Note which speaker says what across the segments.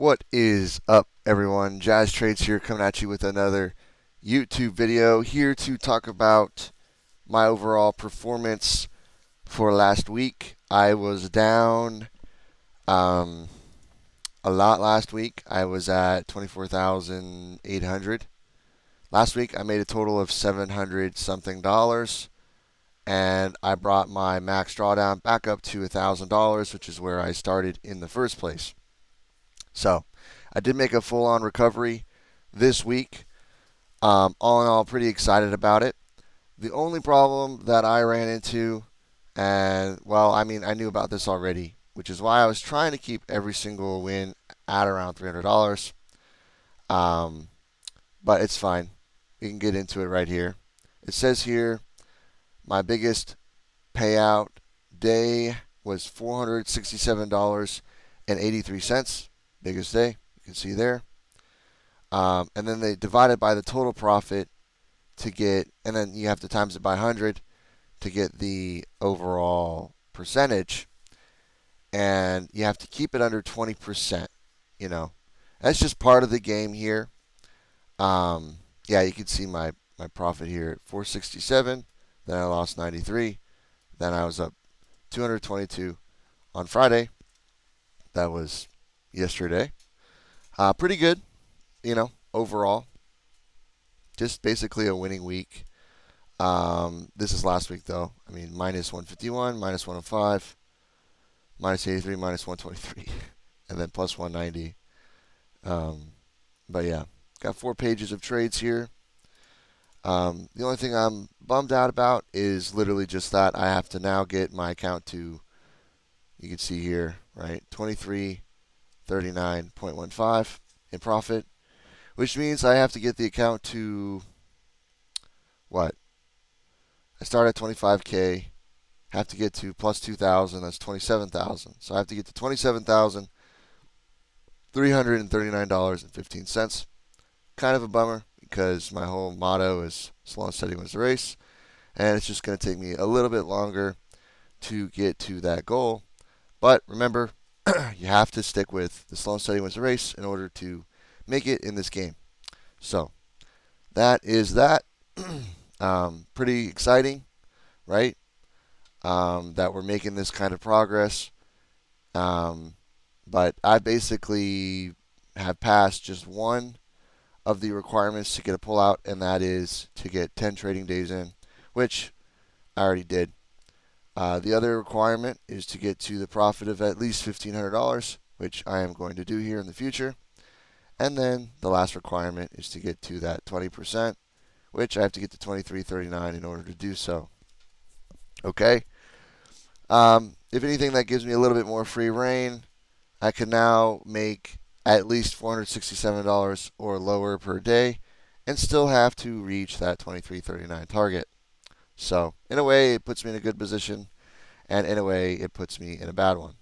Speaker 1: What is up, everyone? JAZtrades here, coming at you with another YouTube video, here to talk about my overall performance for last week. I was down a lot last week. I was at 24,800. Last week I made a total of $700 something, and I brought my max drawdown back up to $1,000, which is where I started in the first place. So I did make a full-on recovery this week. All in all, pretty excited about it. The only problem that I ran into, and well, I mean, I knew about this already, which is why I was trying to keep every single win at around $300. But it's fine. We can get into it right here. It says here, my biggest payout day was $467.83. Biggest day, you can see there. And then they divide it by the total profit to get, and then you have to times it by 100 to get the overall percentage. And you have to keep it under 20%. You know, that's just part of the game here. Yeah, you can see my profit here at 467. Then I lost 93. Then I was up 222 on Friday. That was yesterday. Pretty good, overall. Just basically a winning week. This is last week, though. I mean, minus 151, minus 105, minus 83, minus 123, and then plus 190. But yeah, got 4 pages of trades here. The only thing I'm bummed out about is literally just that I have to now get my account to, you can see here, right, 2339.15 in profit, which means I have to get the account to what? I start at 25K, have to get to plus 2,000, that's 27,000. So I have to get to $27,339.15. Kind of a bummer because my whole motto is slow and steady wins the race, and it's just going to take me a little bit longer to get to that goal. But remember, you have to stick with the slow and steady wins the race in order to make it in this game. So that is that. Pretty exciting, right? That we're making this kind of progress. But I basically have passed just one of the requirements to get a pullout, and that is to get 10 trading days in, which I already did. The other requirement is to get to the profit of at least $1,500, which I am going to do here in the future. And then the last requirement is to get to that 20%, which I have to get to 2339 in order to do so. Okay? If anything, that gives me a little bit more free reign. I can now make at least $467 or lower per day and still have to reach that 2339 target. So, in a way, it puts me in a good position, and in a way, it puts me in a bad one.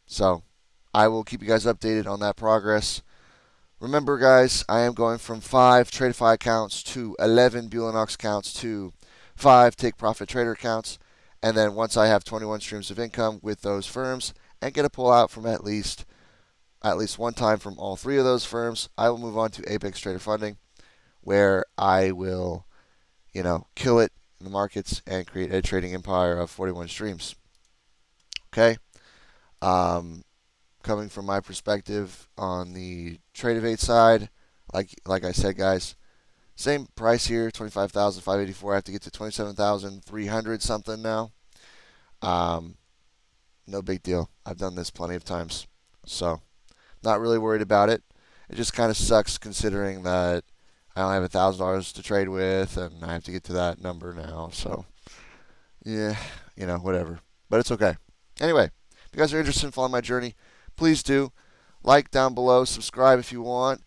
Speaker 1: So, I will keep you guys updated on that progress. Remember, guys, I am going from 5 Tradeify accounts to 11 Bulenox accounts to 5 Take Profit Trader accounts. And then once I have 21 streams of income with those firms and get a pullout from at least one time from all 3 of those firms, I will move on to Apex Trader Funding, where I will, kill it in the markets and create a trading empire of 41 streams. Okay? Coming from my perspective on the Tradeify side, like I said, guys, same price here, 25,584. I have to get to 27,300 something now. No big deal. I've done this plenty of times, so not really worried about it. It just kind of sucks considering that I only have $1,000 to trade with, and I have to get to that number now. So yeah, whatever. But it's okay. Anyway, if you guys are interested in following my journey, please do like down below, subscribe if you want,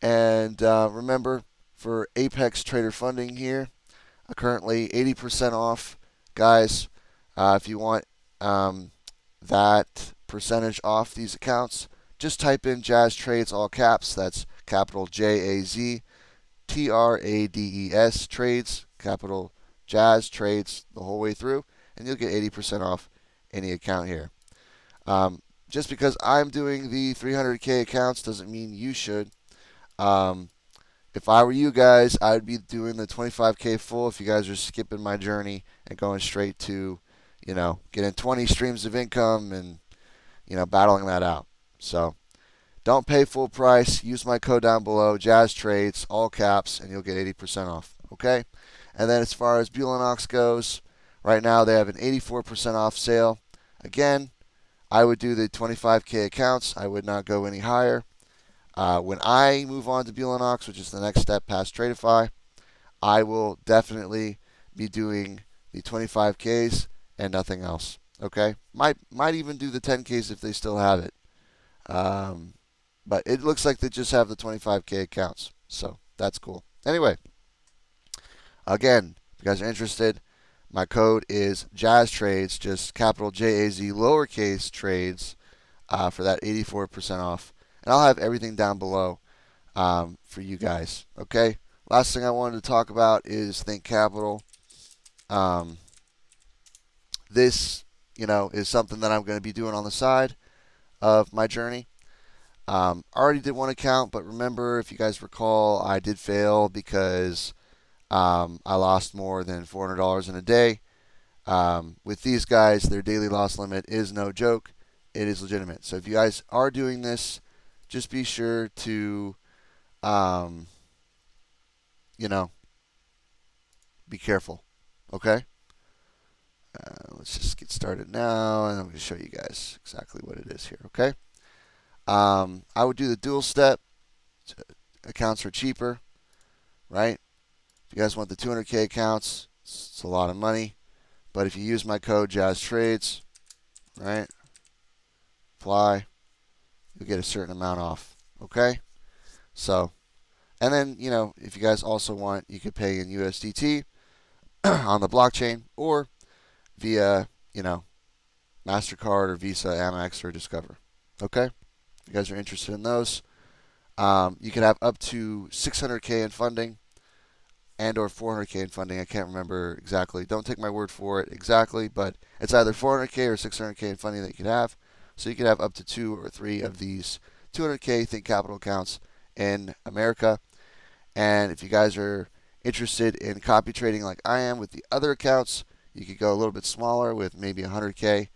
Speaker 1: and remember, for Apex Trader Funding here, currently 80% off, guys. If you want that percentage off these accounts, just type in JAZtrades, all caps. That's capital JAZtrades, trades, capital JAZtrades the whole way through, and you'll get 80% off any account here. just because I'm doing the 300K accounts doesn't mean you should. If I were you guys, I'd be doing the 25K full if you guys are skipping my journey and going straight to, getting 20 streams of income and, battling that out. So don't pay full price. Use my code down below, JAZtrades, all caps, and you'll get 80% off. Okay? And then as far as Bulenox goes, right now they have an 84% off sale. Again, I would do the 25K accounts. I would not go any higher. When I move on to Bulenox, which is the next step past Tradeify, I will definitely be doing the 25Ks and nothing else. Okay? Might even do the 10Ks if they still have it. But it looks like they just have the 25K accounts. So that's cool. Anyway, again, if you guys are interested, my code is JAZtrades, just capital J-A-Z, lowercase trades, for that 84% off. And I'll have everything down below for you guys. Okay? Last thing I wanted to talk about is Think Capital. This, is something that I'm going to be doing on the side of my journey. I already did one account, but remember, if you guys recall, I did fail because I lost more than $400 in a day. With these guys, their daily loss limit is no joke. It is legitimate. So if you guys are doing this, just be sure to, be careful. Okay? Let's just get started now, and I'm going to show you guys exactly what it is here. Okay? I would do the dual step. Accounts are cheaper, right? If you guys want the 200K accounts, it's a lot of money. But if you use my code JAZtrades, right, apply, you'll get a certain amount off. Okay? So, and then, if you guys also want, you could pay in USDT on the blockchain or via, MasterCard or Visa, Amex, or Discover. Okay? If you guys are interested in those, you can have up to 600K in funding and or 400K in funding. I can't remember exactly. Don't take my word for it exactly, but it's either 400K or 600K in funding that you could have. So you could have up to 2 or 3 of these 200K Think Capital accounts in America. And if you guys are interested in copy trading like I am with the other accounts, you could go a little bit smaller with maybe 100K,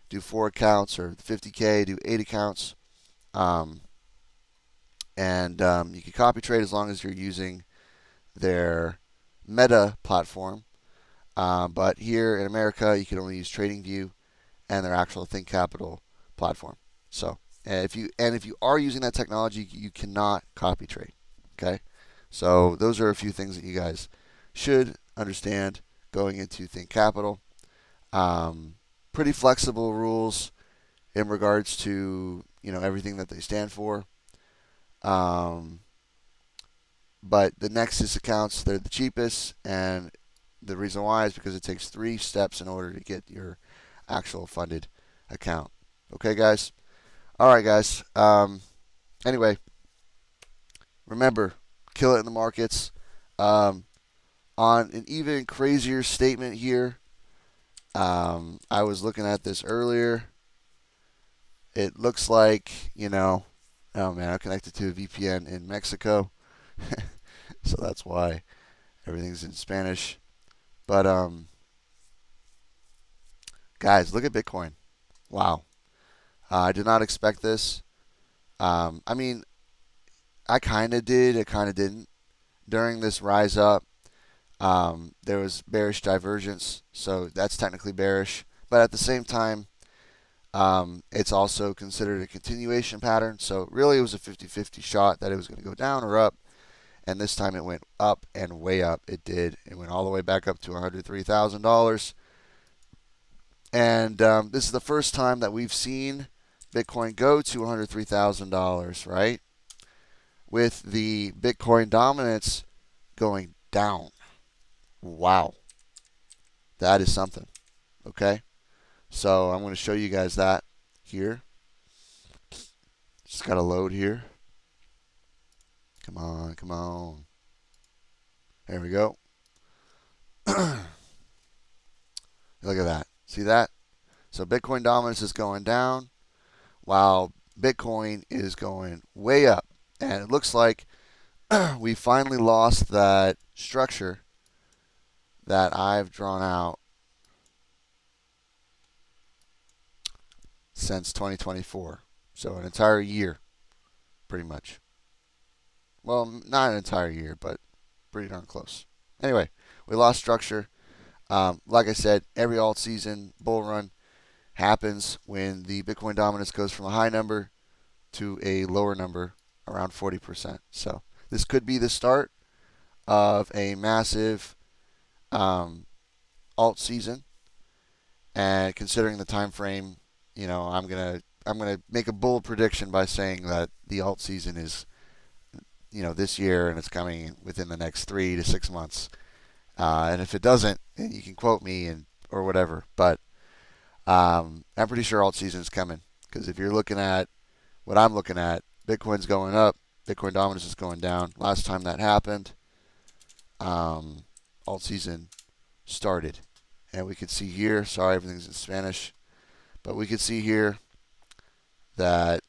Speaker 1: do 4 accounts, or 50K, do 8 accounts. You can copy trade as long as you're using their Meta platform. But here in America, you can only use TradingView and their actual Think Capital platform. So, if you are using that technology, you cannot copy trade. Okay, so those are a few things that you guys should understand going into Think Capital. Pretty flexible rules in regards to everything that they stand for. But the Nexus accounts, they're the cheapest, and the reason why is because it takes 3 steps in order to get your actual funded account. Okay, guys? All right, guys. Anyway, remember, kill it in the markets. On an even crazier statement here, I was looking at this earlier. It looks like, oh man, I'm connected to a VPN in Mexico. So that's why everything's in Spanish. But guys, look at Bitcoin. Wow. I did not expect this. I mean, I kind of did. I kind of didn't. During this rise up, there was bearish divergence. So that's technically bearish. But at the same time, it's also considered a continuation pattern. So really it was a 50-50 shot that it was going to go down or up. And this time it went up and way up. It did. It went all the way back up to $103,000. And this is the first time that we've seen Bitcoin go to $103,000, right? With the Bitcoin dominance going down. Wow. That is something. Okay? So I'm going to show you guys that here. Just got to load here. Come on, come on. There we go. Look at that. See that? So Bitcoin dominance is going down while Bitcoin is going way up. And it looks like we finally lost that structure that I've drawn out since 2024. So an entire year, pretty much. Well, not an entire year, but pretty darn close. Anyway, we lost structure. Like I said, every alt season bull run happens when the Bitcoin dominance goes from a high number to a lower number, around 40%. So this could be the start of a massive alt season. And considering the time frame, I'm gonna make a bold prediction by saying that the alt season is this year, and it's coming within the next 3 to 6 months. And if it doesn't, then you can quote me or whatever. But I'm pretty sure alt season is coming, because if you're looking at what I'm looking at, Bitcoin's going up, Bitcoin dominance is going down. Last time that happened, alt season started, and we could see here. Sorry, everything's in Spanish, but we could see here that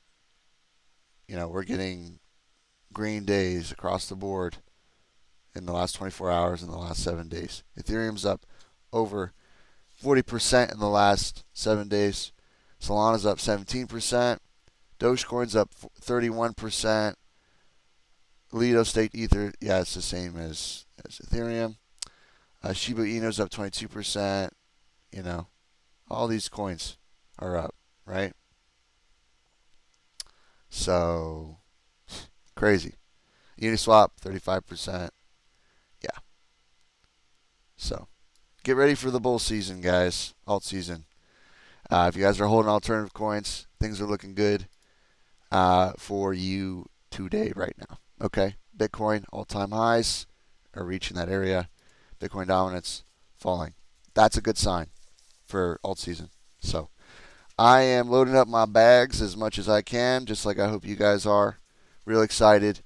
Speaker 1: we're getting green days across the board in the last 24 hours and the last 7 days. Ethereum's up over 40% in the last 7 days. Solana's up 17%. Dogecoin's up 31%. Lido State Ether, yeah, it's the same as Ethereum. Shiba Inu's up 22%. All these coins are up, right? So, crazy. Uniswap, 35%. Yeah. So, get ready for the bull season, guys. Alt season. If you guys are holding alternative coins, things are looking good for you today, right now. Okay. Bitcoin, all-time highs are reaching that area. Bitcoin dominance falling. That's a good sign for alt season. So, I am loading up my bags as much as I can, just like I hope you guys are. Real excited.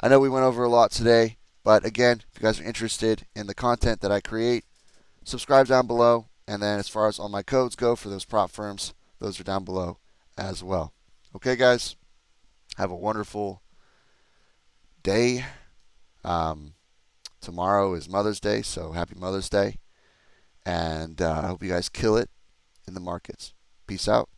Speaker 1: I know we went over a lot today, but again, if you guys are interested in the content that I create, subscribe down below. And then as far as all my codes go for those prop firms, those are down below as well. Okay, guys, have a wonderful day. Tomorrow is Mother's Day, so happy Mother's Day. And I hope you guys kill it in the markets. Peace out.